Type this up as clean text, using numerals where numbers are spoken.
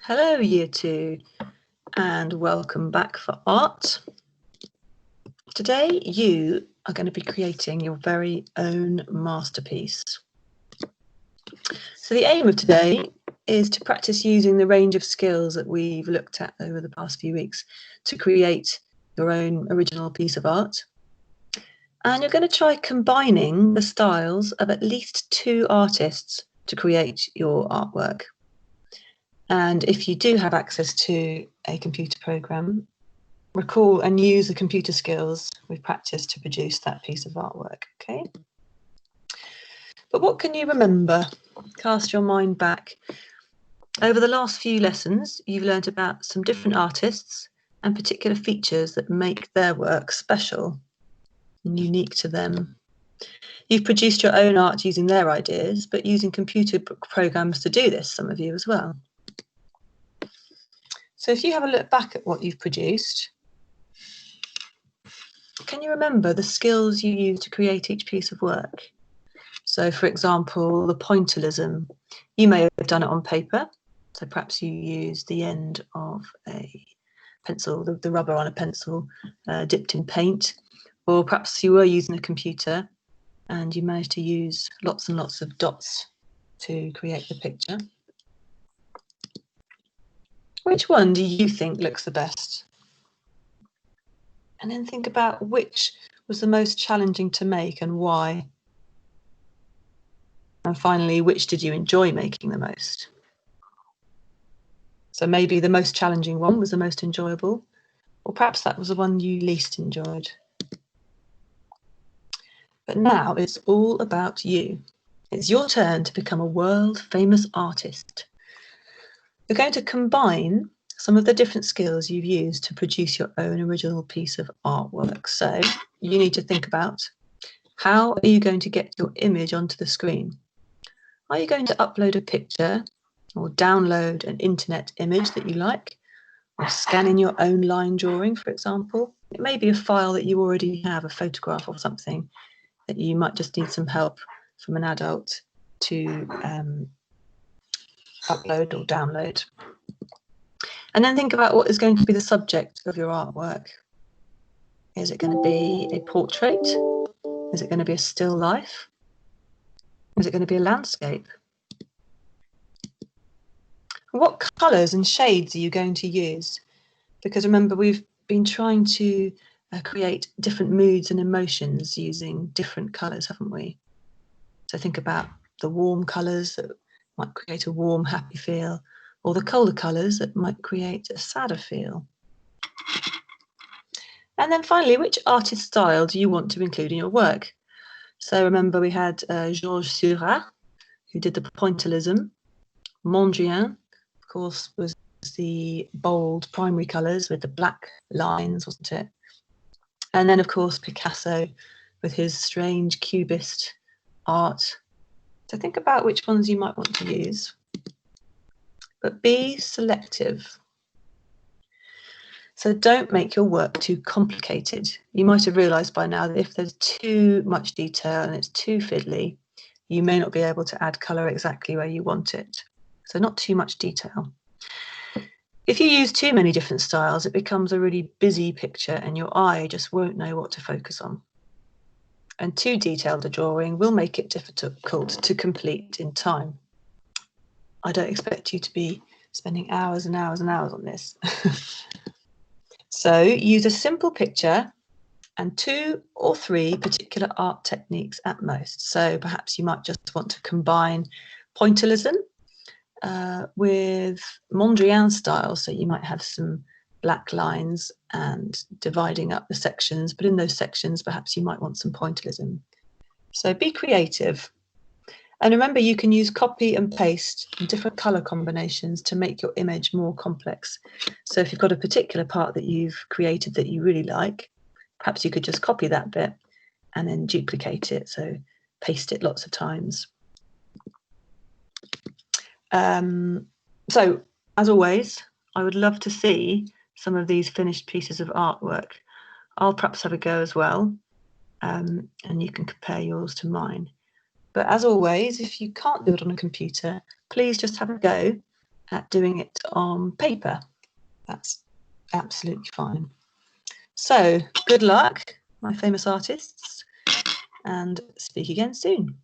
Hello, Year 2, and welcome back for art. Today, you are going to be creating your very own masterpiece. So the aim of today is to practice using the range of skills that we've looked at over the past few weeks to create your own original piece of art. And you're going to try combining the styles of at least 2 artists to create your artwork. And if you do have access to a computer program, recall and use the computer skills we've practiced to produce that piece of artwork, okay? But what can you remember? Cast your mind back. Over the last few lessons, you've learned about some different artists and particular features that make their work special and unique to them. You've produced your own art using their ideas, but using computer programs to do this, some of you as well. So if you have a look back at what you've produced, can you remember the skills you used to create each piece of work? So, for example, the pointillism, you may have done it on paper. So perhaps you used the end of a pencil, the rubber on a pencil, dipped in paint, or perhaps you were using a computer and you managed to use lots and lots of dots to create the picture. Which one do you think looks the best? And then think about which was the most challenging to make and why. And finally, which did you enjoy making the most? So maybe the most challenging one was the most enjoyable, or perhaps that was the one you least enjoyed. But now it's all about you. It's your turn to become a world-famous artist. You're going to combine some of the different skills you've used to produce your own original piece of artwork. So you need to think about, how are you going to get your image onto the screen? Are you going to upload a picture or download an internet image that you like, or scan in your own line drawing, for example? It may be a file that you already have, a photograph or something, that you might just need some help from an adult to upload or download. And then think about what is going to be the subject of your artwork. Is it going to be a portrait? Is it going to be a still life? Is it going to be a landscape? What colours and shades are you going to use? Because remember, we've been trying to create different moods and emotions using different colours, haven't we? So think about the warm colours that might create a warm, happy feel, or the colder colours that might create a sadder feel. And then finally, which artist style do you want to include in your work? So remember, we had Georges Seurat, who did the pointillism. Mondrian, of course, was the bold primary colours with the black lines, wasn't it? And then, of course, Picasso with his strange cubist art. So think about which ones you might want to use, but be selective. So don't make your work too complicated. You might have realised by now that if there's too much detail and it's too fiddly, you may not be able to add colour exactly where you want it. So not too much detail. If you use too many different styles, it becomes a really busy picture and your eye just won't know what to focus on. And too detailed a drawing will make it difficult to complete in time. I don't expect you to be spending hours and hours and hours on this. So use a simple picture and 2 or 3 particular art techniques at most. So perhaps you might just want to combine pointillism with Mondrian style. So you might have some black lines and dividing up the sections, but in those sections, perhaps you might want some pointillism. So be creative. And remember, you can use copy and paste and different colour combinations to make your image more complex. So if you've got a particular part that you've created that you really like, perhaps you could just copy that bit and then duplicate it, so paste it lots of times. So, as always, I would love to see some of these finished pieces of artwork. I'll perhaps have a go as well, and you can compare yours to mine. But as always, if you can't do it on a computer, please just have a go at doing it on paper. That's absolutely fine. So good luck, my famous artists, and speak again soon.